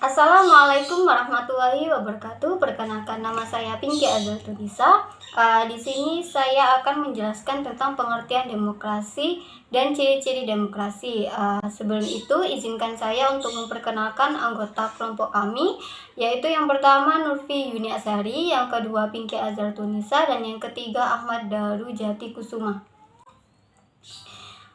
Assalamualaikum warahmatullahi wabarakatuh. Perkenalkan, nama saya Pinky Azaltunisa. Di sini saya akan menjelaskan tentang pengertian demokrasi dan ciri-ciri demokrasi. Sebelum itu, izinkan saya untuk memperkenalkan anggota kelompok kami, yaitu yang pertama Nurfi Yuni Asari, yang kedua Pinky Azaltunisa, dan yang ketiga Ahmad Daru Jati Kusuma.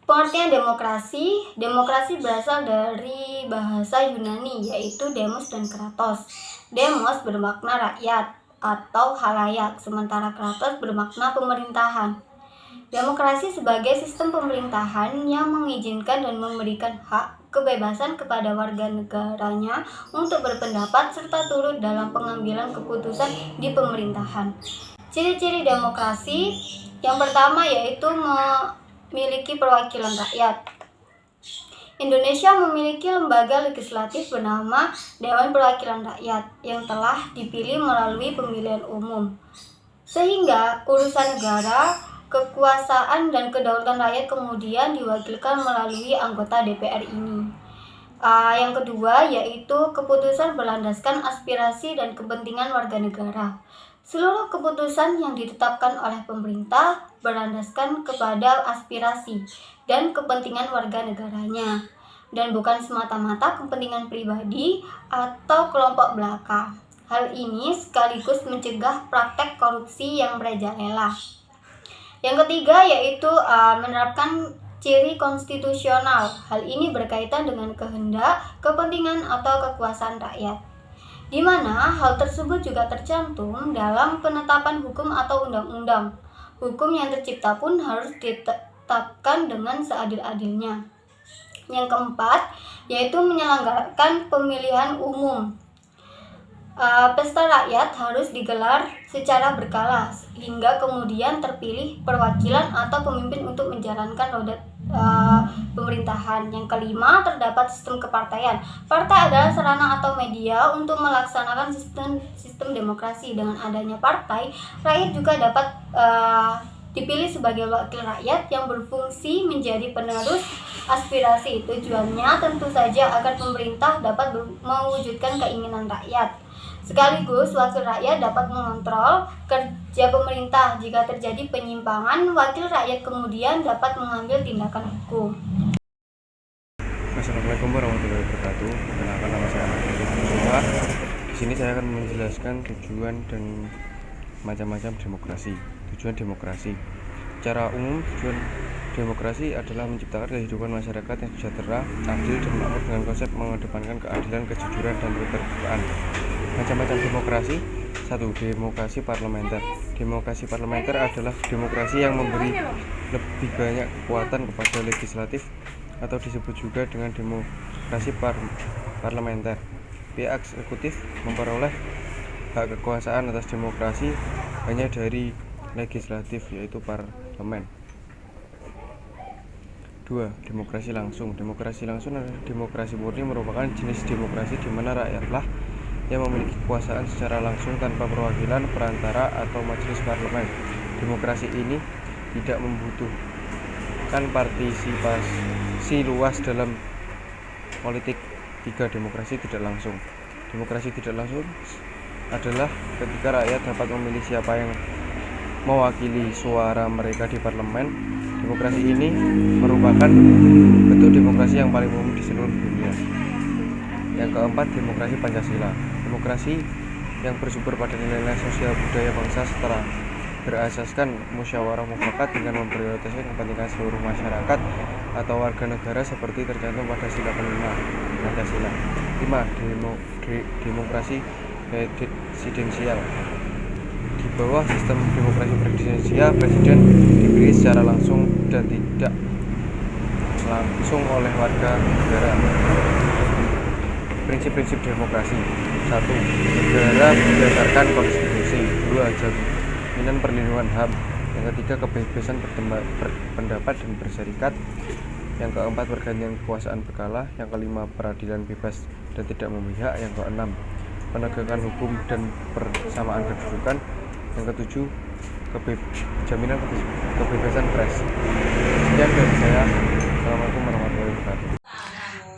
Pengertian demokrasi berasal dari bahasa Yunani, yaitu demos dan kratos. Demos bermakna rakyat atau halayak, sementara kratos bermakna pemerintahan. Demokrasi sebagai sistem pemerintahan yang mengizinkan dan memberikan hak kebebasan kepada warga negaranya untuk berpendapat serta turut dalam pengambilan keputusan di pemerintahan. Ciri-ciri demokrasi yang pertama yaitu memiliki perwakilan rakyat. Indonesia memiliki lembaga legislatif bernama Dewan Perwakilan Rakyat yang telah dipilih melalui pemilihan umum, sehingga urusan negara, kekuasaan, dan kedaulatan rakyat kemudian diwakilkan melalui anggota DPR ini. Yang kedua yaitu keputusan berlandaskan aspirasi dan kepentingan warga negara. Seluruh keputusan yang ditetapkan oleh pemerintah berlandaskan kepada aspirasi dan kepentingan warga negaranya, dan bukan semata-mata kepentingan pribadi atau kelompok belaka. Hal ini sekaligus mencegah praktek korupsi yang merajalela. Yang ketiga yaitu menerapkan ciri konstitusional. Hal ini berkaitan dengan kehendak, kepentingan, atau kekuasaan rakyat, di mana hal tersebut juga tercantum dalam penetapan hukum atau undang-undang. Hukum yang tercipta pun harus ditetapkan dengan seadil-adilnya. Yang keempat, yaitu menyelenggarakan pemilihan umum. Pesta rakyat harus digelar secara berkala hingga kemudian terpilih perwakilan atau pemimpin untuk menjalankan roda pemerintahan. Yang kelima, terdapat sistem kepartaian. Partai adalah sarana atau media untuk melaksanakan sistem demokrasi. Dengan adanya partai, rakyat juga dapat dipilih sebagai wakil rakyat yang berfungsi menjadi penerus aspirasi. Tujuannya tentu saja agar pemerintah dapat mewujudkan keinginan rakyat. Sekaligus wakil rakyat dapat mengontrol kerja pemerintah. Jika terjadi penyimpangan, wakil rakyat kemudian dapat mengambil tindakan hukum. Assalamualaikum warahmatullahi wabarakatuh. Perkenalkan, nama saya Ahmad Daru Kusuma. Di sini saya akan menjelaskan tujuan dan macam-macam demokrasi. Tujuan demokrasi. Secara umum, tujuan demokrasi adalah menciptakan kehidupan masyarakat yang sejahtera, adil, dan makmur dengan konsep mengedepankan keadilan, kejujuran, dan keterbukaan. Macam-macam demokrasi. 1. Demokrasi parlementer. Demokrasi parlementer adalah demokrasi yang memberi lebih banyak kekuatan kepada legislatif, atau disebut juga dengan demokrasi parlementer. Pihak eksekutif memperoleh hak kekuasaan atas demokrasi hanya dari legislatif, yaitu parlemen. 2. Demokrasi langsung. Demokrasi langsung adalah demokrasi murni, merupakan jenis demokrasi di mana rakyatlah yang memiliki kekuasaan secara langsung tanpa perwakilan, perantara, atau majelis parlemen. Demokrasi ini tidak membutuhkan partisipasi luas dalam politik. 3. Demokrasi tidak langsung. Demokrasi tidak langsung adalah ketika rakyat dapat memilih siapa yang mewakili suara mereka di parlemen. Demokrasi ini merupakan bentuk demokrasi yang paling umum di seluruh dunia. Yang keempat, demokrasi Pancasila. Demokrasi yang bersumber pada nilai-nilai sosial budaya bangsa setelah berasaskan musyawarah mufakat dengan memprioritaskan kepentingan seluruh masyarakat atau warga negara seperti tercantum pada sila kelima Pancasila. 5. Demokrasi presidensial. Di bawah sistem demokrasi presidensial, presiden dipilih secara langsung dan tidak langsung oleh warga negara. Prinsip-prinsip demokrasi. 1. Negara berdasarkan konstitusi. 2. Jaminan perlindungan HAM. Yang ketiga, kebebasan berpendapat dan berserikat. Yang keempat, pergantian kekuasaan berkala. Yang kelima, peradilan bebas dan tidak memihak. Yang keenam, penegakan hukum dan persamaan kedudukan. Yang ketujuh, jaminan kebebasan pers. Sekian dari saya. Assalamualaikum warahmatullahi wabarakatuh.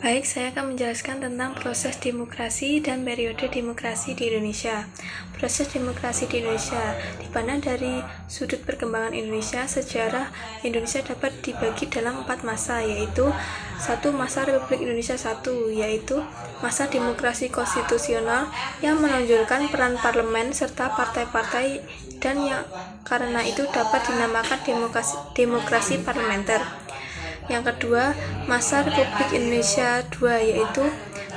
Baik, saya akan menjelaskan tentang proses demokrasi dan periode demokrasi di Indonesia. Proses demokrasi di Indonesia dipandang dari sudut perkembangan Indonesia. Sejarah Indonesia dapat dibagi dalam 4 masa, yaitu satu masa Republik Indonesia I, yaitu masa demokrasi konstitusional yang menonjolkan peran parlemen serta partai-partai dan yang karena itu dapat dinamakan demokrasi parlementer. Yang kedua, masa Republik Indonesia II, yaitu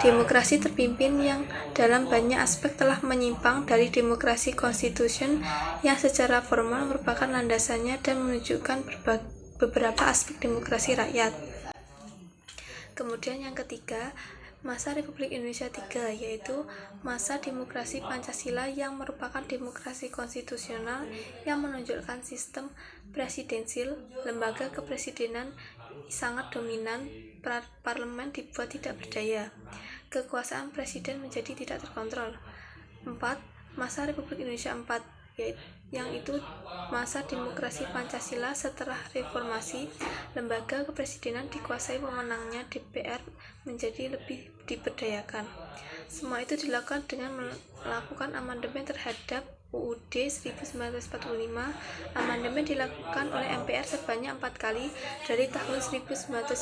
demokrasi terpimpin yang dalam banyak aspek telah menyimpang dari demokrasi konstitusi yang secara formal merupakan landasannya dan menunjukkan beberapa aspek demokrasi rakyat. Kemudian yang ketiga, masa Republik Indonesia III, yaitu masa demokrasi Pancasila yang merupakan demokrasi konstitusional yang menonjolkan sistem presidensil, lembaga kepresidenan sangat dominan, parlemen dibuat tidak berdaya, kekuasaan presiden menjadi tidak terkontrol. 4. Masa Republik Indonesia IV, yang itu masa demokrasi Pancasila setelah reformasi, lembaga kepresidenan dikuasai pemenangnya DPR menjadi lebih diberdayakan. Semua itu dilakukan dengan melakukan amandemen terhadap UUD 1945. Amandemen dilakukan oleh MPR sebanyak 4 kali dari tahun 1999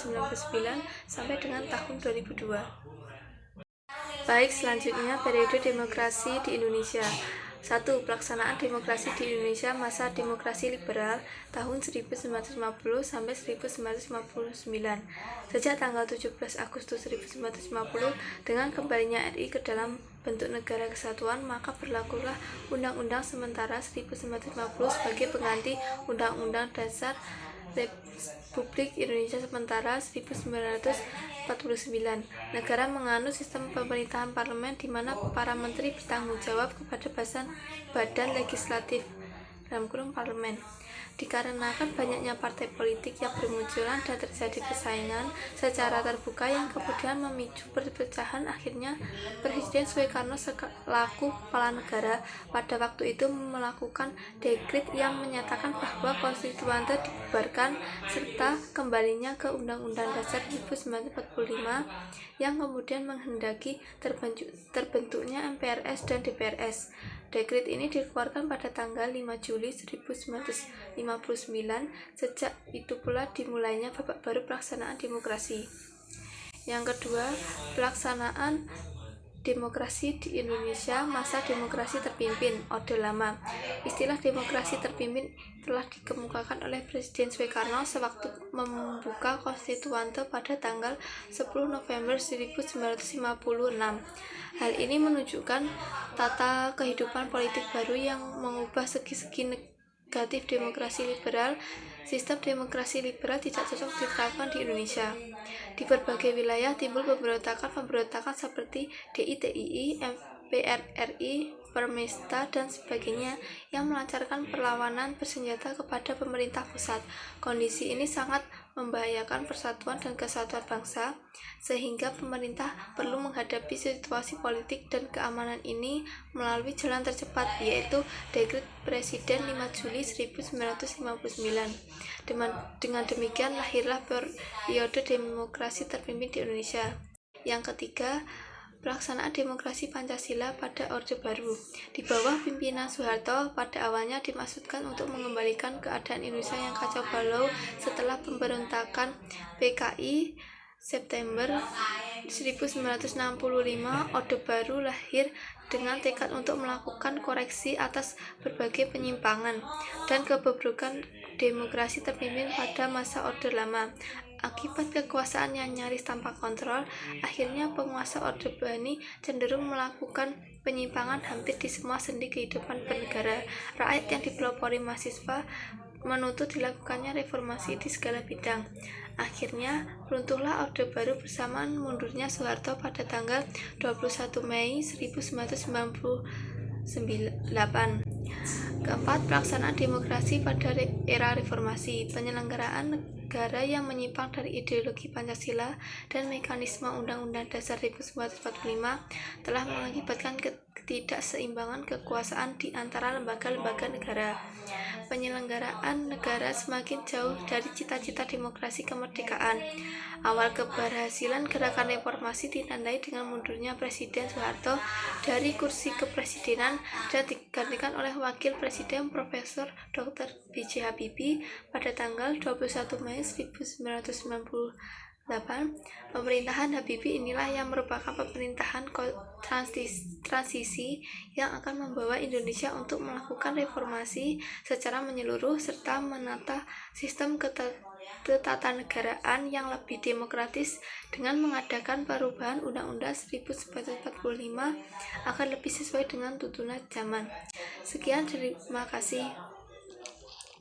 sampai dengan tahun 2002. Baik, selanjutnya periode demokrasi di Indonesia. 1. Pelaksanaan demokrasi di Indonesia masa demokrasi liberal tahun 1950 sampai 1959. Sejak tanggal 17 Agustus 1950 dengan kembalinya RI ke dalam bentuk negara kesatuan, maka berlakulah Undang-Undang Sementara 1950 sebagai pengganti Undang-Undang Dasar Republik Indonesia Sementara 1949. Negara menganut sistem pemerintahan parlemen di mana para menteri bertanggung jawab kepada badan legislatif (parlemen). Dikarenakan banyaknya partai politik yang bermunculan dan terjadi persaingan secara terbuka yang kemudian memicu perpecahan, akhirnya Presiden Soekarno selaku kepala negara pada waktu itu melakukan dekret yang menyatakan bahwa konstituante dibubarkan serta kembalinya ke Undang-Undang Dasar 1945 yang kemudian menghendaki terbentuknya MPRS dan DPRS. Dekret ini dikeluarkan pada tanggal 5 Juli 1959. Sejak itu pula dimulainya babak baru pelaksanaan demokrasi. Yang kedua, pelaksanaan demokrasi di Indonesia masa demokrasi terpimpin Orde Lama. Istilah demokrasi terpimpin telah dikemukakan oleh Presiden Soekarno sewaktu membuka konstituante pada tanggal 10 November 1956. Hal ini menunjukkan tata kehidupan politik baru yang mengubah segi-segi negatif demokrasi liberal. Sistem demokrasi liberal tidak cocok diterapkan di Indonesia. Di berbagai wilayah timbul pemberontakan seperti DITII, MPRRI, Permesta, dan sebagainya yang melancarkan perlawanan bersenjata kepada pemerintah pusat. Kondisi ini sangat membahayakan persatuan dan kesatuan bangsa, sehingga pemerintah perlu menghadapi situasi politik dan keamanan ini melalui jalan tercepat, yaitu Dekret Presiden 5 Juli 1959. Dengan demikian lahirlah periode demokrasi terpimpin di Indonesia. Yang ketiga, pelaksanaan demokrasi Pancasila pada Orde Baru. Di bawah pimpinan Soeharto, pada awalnya dimaksudkan untuk mengembalikan keadaan Indonesia yang kacau balau setelah pemberontakan PKI September 1965. Orde Baru lahir dengan tekad untuk melakukan koreksi atas berbagai penyimpangan dan kebobrokan demokrasi terpimpin pada masa Orde Lama. Akibat kekuasaan yang nyaris tanpa kontrol, akhirnya penguasa Orde Baru cenderung melakukan penyimpangan hampir di semua sendi kehidupan bernegara. Rakyat yang dipelopori mahasiswa menuntut dilakukannya reformasi di segala bidang. Akhirnya runtuhlah Orde Baru bersamaan mundurnya Soeharto pada tanggal 21 Mei 1998. Keempat, pelaksanaan demokrasi pada era reformasi. Penyelenggaraan negara yang menyimpang dari ideologi Pancasila dan mekanisme Undang-Undang Dasar 1945 telah mengakibatkan ketidakseimbangan kekuasaan di antara lembaga-lembaga negara. Penyelenggaraan negara semakin jauh dari cita-cita demokrasi kemerdekaan. Awal keberhasilan gerakan reformasi ditandai dengan mundurnya Presiden Soeharto dari kursi kepresidenan dan digantikan oleh Wakil Presiden Profesor Dr. B.J. Habibie pada tanggal 21 Mei 1998. Pemerintahan Habibie inilah yang merupakan pemerintahan transisi yang akan membawa Indonesia untuk melakukan reformasi secara menyeluruh serta menata sistem ketatanegaraan yang lebih demokratis dengan mengadakan perubahan Undang-Undang 1945 agar lebih sesuai dengan tuntunan zaman. Sekian, terima kasih.